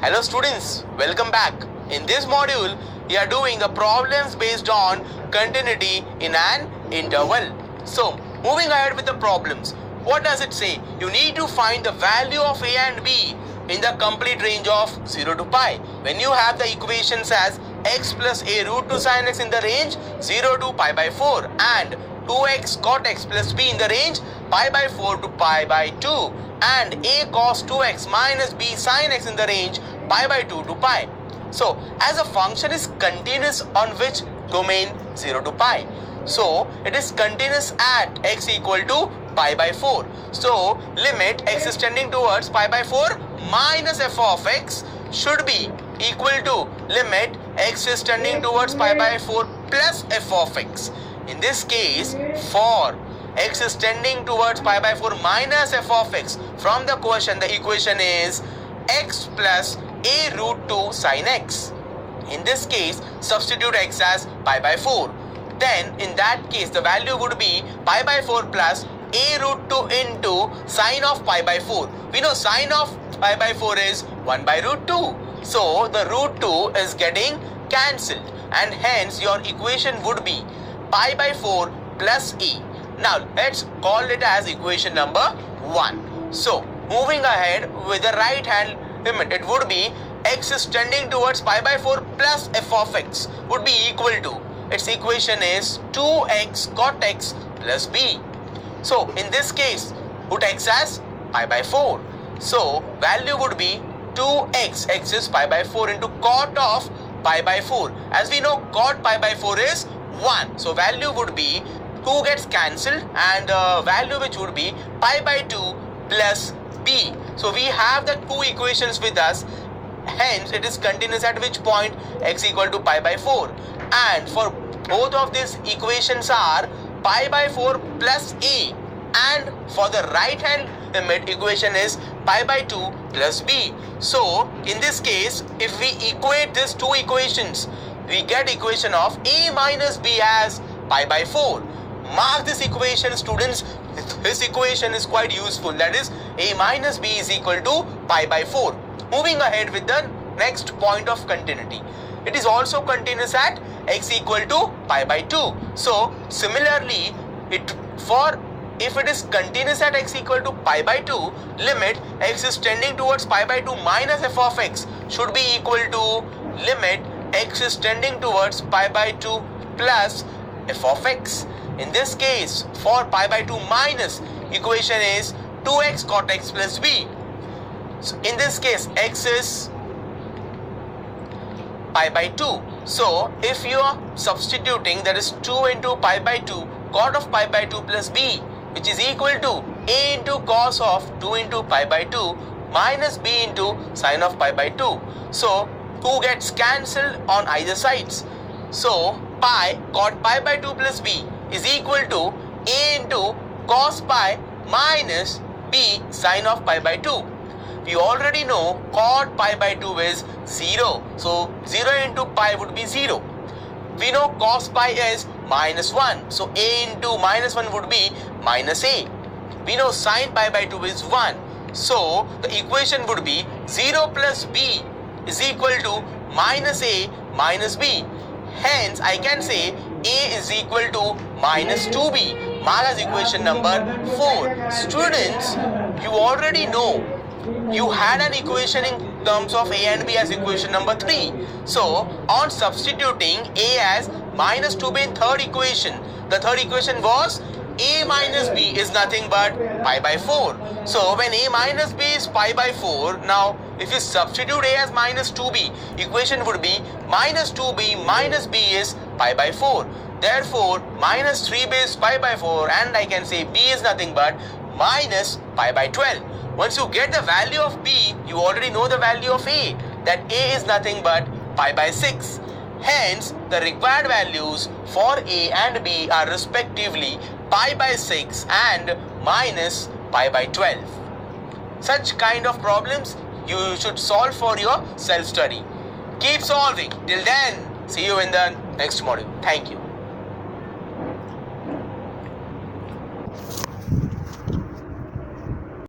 Hello students, welcome back. In this module, we are doing the problems based on continuity in an interval. So, moving ahead with the problems. What does it say? You need to find the value of a and b in the complete range of 0 to pi. When you have the equations as x plus a root 2 sin x in the range 0 to pi by 4 and 2x cot x plus b in the range pi by 4 to pi by 2 and a cos 2x minus b sin x in the range pi by 2 to pi. So, as a function is continuous on which domain 0 to pi. So, it is continuous at x equal to pi by 4. So, limit x is tending towards pi by 4 minus f of x should be equal to limit x is tending towards pi by 4 plus f of x. In this case, for x is tending towards pi by 4 minus f of x, from the question the equation is x plus a root 2 sin x. In this case, substitute x as pi by 4. Then in that case the value would be pi by 4 plus a root 2 into sine of pi by 4. We know sine of pi by 4 is 1 by root 2. So the root 2 is getting cancelled and hence your equation would be pi by 4 plus e. Now let's call it as equation number 1. So moving ahead with the right hand limit, it would be x is tending towards pi by 4 plus f of x would be equal to, its equation is 2x cot x plus b. So in this case, put x as pi by 4. So value would be 2x, x is pi by 4 into cot of pi by 4. As we know, cot pi by 4 is 1. So value would be 2 gets cancelled and value which would be pi by 2 plus b. So we have the two equations with us. Hence it is continuous at which point x equal to pi by 4. And for both of these equations are pi by 4 plus a, and for the right hand limit equation is pi by 2 plus b. So in this case, if we equate these two equations, we get equation of a minus b as pi by 4. Mark this equation, students. This equation is quite useful, that is a minus b is equal to pi by 4. Moving ahead with the next point of continuity. It is also continuous at x equal to pi by 2. So similarly, if it is continuous at x equal to pi by 2, limit x is tending towards pi by 2 minus f of x should be equal to limit x is tending towards pi by 2 plus f of x. In this case, for pi by 2 minus, equation is 2x cot x plus b. So in this case, x is pi by 2. So if you are substituting, that is 2 into pi by 2 cot of pi by 2 plus b, which is equal to a into cos of 2 into pi by 2 minus b into sine of pi by 2. So 2 gets cancelled on either sides. So pi cot pi by 2 plus b is equal to a into cos pi minus b sine of pi by 2. We already know cot pi by 2 is 0. So 0 into pi would be 0. We know cos pi is minus 1. So a into minus 1 would be minus a. We know sin pi by 2 is 1. So the equation would be 0 plus b is equal to minus a minus b. Hence I can say a is equal to minus 2b. Mark as equation number 4. Students, you already know you had an equation in terms of a and b as equation number 3. So on substituting a as minus 2b in third equation, the third equation was a minus b is nothing but pi by 4. So when a minus b is pi by 4, now if you substitute a as minus 2b, equation would be minus 2b minus b is pi by 4. Therefore minus 3b is pi by 4 and I can say b is nothing but minus pi by 12. Once you get the value of b, you already know the value of a, that a is nothing but pi by 6. Hence, the required values for a and b are respectively pi by 6 and minus pi by 12. Such kind of problems you should solve for your self-study. Keep solving. Till then, see you in the next module. Thank you.